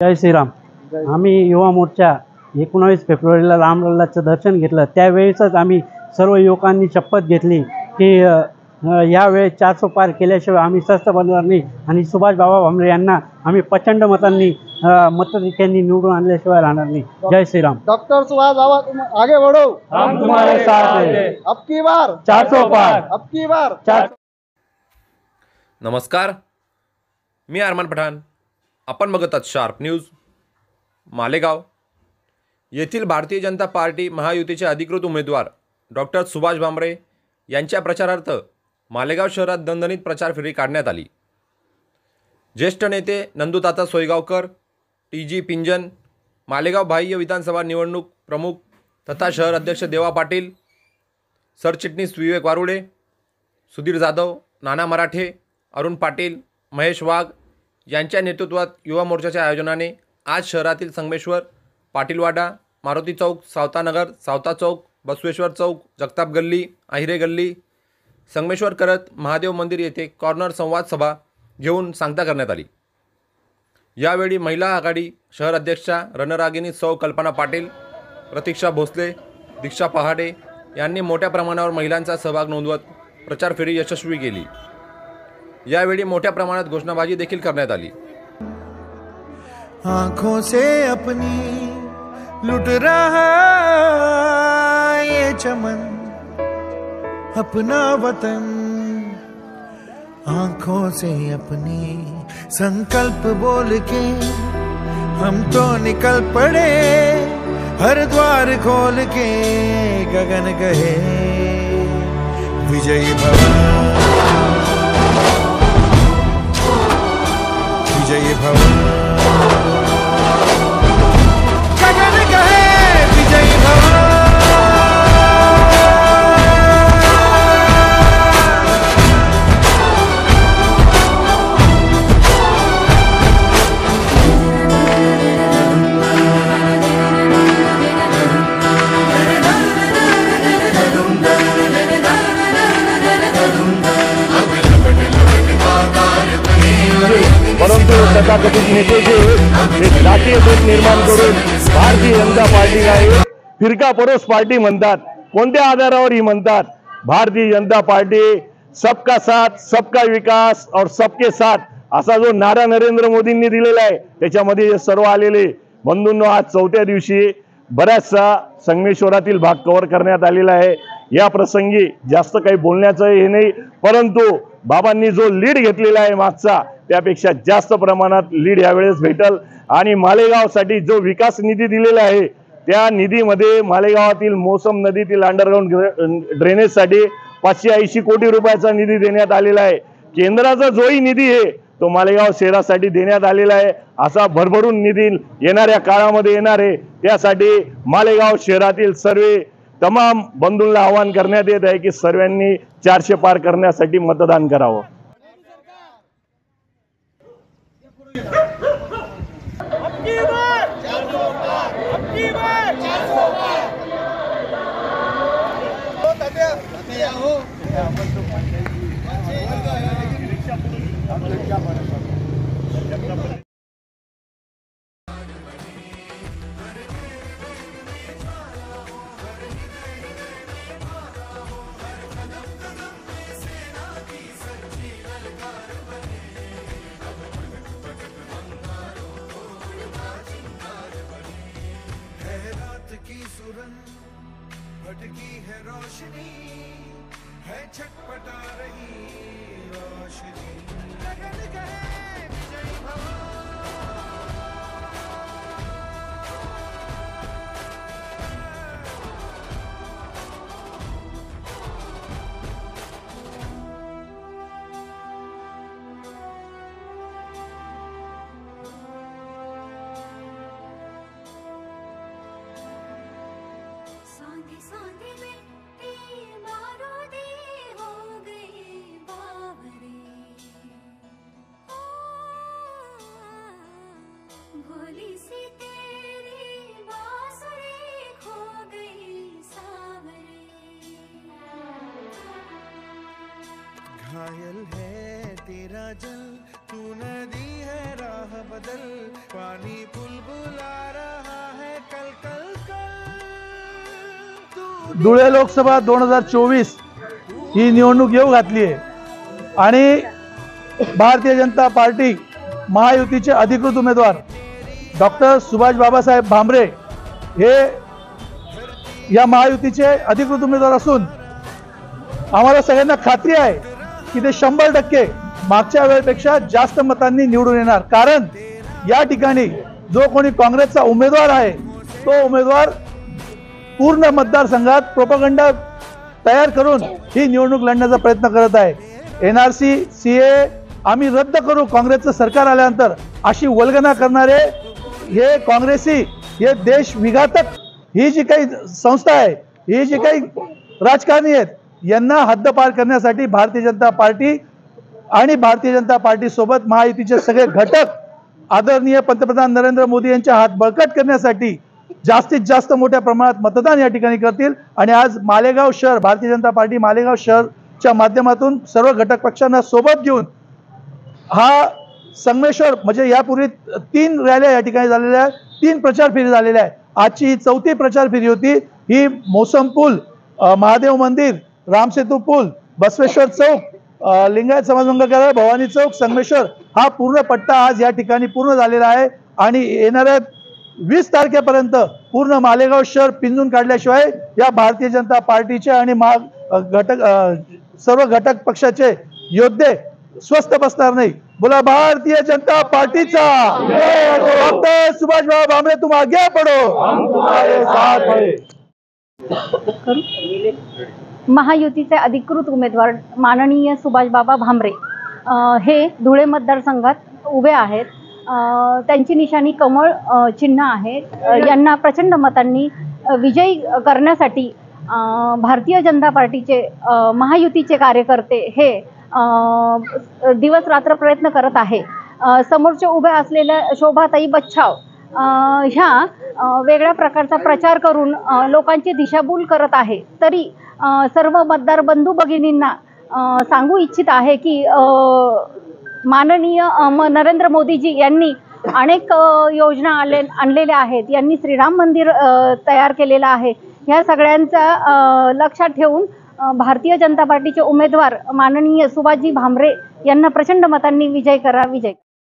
जय श्रीराम। आम्ही युवा मोर्चा 19 फेब्रुवारीला रामलल्लाचं दर्शन घेतलं। त्यावेळेसच आम्ही सर्व युवकांनी शपथ घेतली की यावेळेस 400 पार केल्याशिवाय आम्ही स्वस्थ बनणार नाही आणि सुभाष बाबा भामरे यांना आम्ही प्रचंड मतांनी मताधिक्यांनी निवडून आणल्याशिवाय राहणार नाही। जय श्रीराम। डॉक्टर सुभाष बाबा तुम आगे बढ़ो, हम तुम्हारे साथ हैं। अब की बार 400 पार, अब की बार 400। नमस्कार, मी अरमान पठाण। आपण बघत आहात शार्प न्यूज। मालेगाव येथील भारतीय जनता पार्टी महायुतीचे अधिकृत उमेदवार डॉक्टर सुभाष भामरे यांच्या प्रचारार्थ मालेगाव शहरात दणदणीत प्रचार फेरी काढण्यात आली। ज्येष्ठ नेते नंदुताता सोयगावकर, टी.जी. पिंजन, मालेगाव बाह्य विधानसभा निवडणूक प्रमुख तथा शहर अध्यक्ष देवा पाटील, सरचिटणीस विवेक वारुडे, सुधीर जाधव, नाना मराठे, अरुण पाटील, महेश वाघ यांच्या नेतृत्वात युवा मोर्चाच्या आयोजनाने आज शहरातील संगमेश्वर, पाटीलवाडा, मारुती चौक, सावतानगर, सावता चौक, बसवेश्वर चौक, जगताप गल्ली, आहिरे गल्ली, संगमेश्वर करत महादेव मंदिर येथे कॉर्नर संवाद सभा घेऊन सांगता करण्यात आली। यावेळी महिला आघाडी शहर अध्यक्षा रणरागिनी सौ कल्पना पाटील, प्रतीक्षा भोसले, दीक्षा पहाडे यांनी मोठ्या प्रमाणावर महिलांचा सहभाग नोंदवत प्रचार फेरी यशस्वी केली। यावेळी मोठ्या प्रमाणात घोषणाबाजी देखील करण्यात आली। आंखों से अपनी लुट रहा ये चमन, अपना वतन। आंखों से अपनी संकल्प बोल के हम तो निकल पड़े, हर द्वार खोल के गगन गए विजयी भवन, विजयी भवन, गगन गए विजयी भवन। परंतु तथाकथित नेते जे एक जातीय दूत निर्माण करून भारतीय जनता पार्टीला एक फिरका परोस पार्टी म्हणतात। कोणत्या आधारावर ही म्हणतात? भारतीय जनता पार्टी सबका साथ, सबका विकास और सबके साथ असा जो नारा नरेंद्र मोदींनी दिलेला आहे त्याच्यामध्ये सर्व आलेले बंधूंनो आज चौथ्या दिवशी बऱ्याचसा संगमेश्वरातील भाग कव्हर करण्यात आलेला आहे। या प्रसंगी जास्त काही बोलण्याचं हे नाही, परंतु बाबांनी जो लीड घेतलेला आहे मागचा त्यापेक्षा जास्त प्रमाणात लीड यावेळेस भेटल आणि मालेगावसाठी जो विकास निधी दिलेला आहे त्या निधीमध्ये मालेगावातील मोसम नदीतील अंडरग्राउंड ड्रेनेजसाठी 580 कोटी रुपयाचा निधी देण्यात आलेला आहे। केंद्राचा जोही निधी आहे तो मालेगाव शहरासाठी देण्यात आलेला आहे। असा भरभरून निधी येणाऱ्या काळामध्ये येणार आहे। त्यासाठी मालेगाव शहरातील सर्व तमाम बंधूंना आवाहन करण्यात येत आहे की सर्वांनी 400 पार करण्यासाठी मतदान करावं। भटकी है रोशनी, है छटपटा रही रोशनी, गगन गए विजयी भवन। सांगे सांगे में मारो दे हो गए बावरे, भोली सी तेरी बांसुरी खो गई सावरे। घायल है तेरा जल तू नदी है राह बदल, पानी बुलबुल आ रहा है कल कल कल। तू धुळे लोकसभा 2024 ही निवडणूक येऊ घातली आहे आणि भारतीय जनता पार्टी महायुतीचे अधिकृत उमेदवार डॉक्टर सुभाष बाबासाहेब भामरे हे या महायुतीचे अधिकृत उमेदवार असून आम्हाला सगळ्यांना खात्री आहे की ते 100% मागच्या वेळेपेक्षा जास्त मतांनी निवडून येणार। कारण या ठिकाणी जो कोणी काँग्रेसचा उमेदवार आहे तो उमेदवार पूर्ण मतदारसंघात प्रोपगंडा तयार करून ही निवडणूक लढण्याचा प्रयत्न करत आहे। NRC CA आम्ही रद्द करू काँग्रेसचं सरकार आल्यानंतर अशी वल्गना करणारे हे काँग्रेसी, हे देश विघातक ही जी काही संस्था आहे, ही जी काही राजकारणी आहेत, यांना हद्दपार करण्यासाठी भारतीय जनता पार्टी आणि भारतीय जनता पार्टी सोबत महायुतीचे सगळे घटक आदरणीय पंतप्रधान नरेंद्र मोदी यांच्या हात बळकट करण्यासाठी जास्तीत जास्त मोठ्या प्रमाणात मतदान या ठिकाणी करतील। आणि आज मालेगाव शहर भारतीय जनता पार्टी मालेगाव शहरच्या माध्यमातून सर्व घटक पक्षांना सोबत घेऊन हा संगमेश्वर म्हणजे यापूर्वी 3 रॅल्या या ठिकाणी झालेल्या आहेत, 3 प्रचार फेरी झालेल्या आहेत। आजची ही 4थी प्रचार फेरी होती। ही मोसम पूल, महादेव मंदिर, रामसेतू पूल, बसवेश्वर चौक, लिंगायत समाज मंगल कार्यालय, भवानी चौक, संगमेश्वर हा पूर्ण पट्टा आज या ठिकाणी पूर्ण झालेला आहे आणि येणाऱ्या 20 तारखेपर्यंत पूर्ण मालेगाव शहर पिंजून काढल्याशिवाय या भारतीय जनता पार्टीचे आणि सर्व घटक पक्षाचे योद्धे स्वस्थ बसणार नाही। बोला भारतीय जनता पार्टीचा डॉक्टर सुभाष बाबा भामरे, तुम आगे बढ़ो, हम तुम्हारे साथ हैं। महायुतीचे अधिकृत उमेदवार माननीय सुभाष बाबा भामरे हे धुळे मतदारसंघात उभे आहेत। त्यांची निशाणी कमळ चिन्ह आहे। यांना प्रचंड मतांनी विजयी करण्यासाठी भारतीय जनता पार्टीचे महायुतीचे कार्यकर्ते हे दिवस रात्र प्रयत्न करत आहे। समोरचे उभे असलेल्या शोभाताई बच्छाव ह्या वेगळ्या प्रकारचा प्रचार करून लोकांची दिशाभूल करत आहे। तरी सर्व मतदार बंधू भगिनींना सांगू इच्छित आहे की माननीय नरेंद्र मोदीजी यांनी अनेक योजना आणलेल्या आहेत। यांनी श्रीराम मंदिर तयार केलेलं आहे। ह्या सगळ्यांचा लक्षात ठेवून भारतीय जनता पार्टीचे उमेदवार माननीय सुभाषजी भामरे यांना प्रचंड मतांनी विजय करा। विजय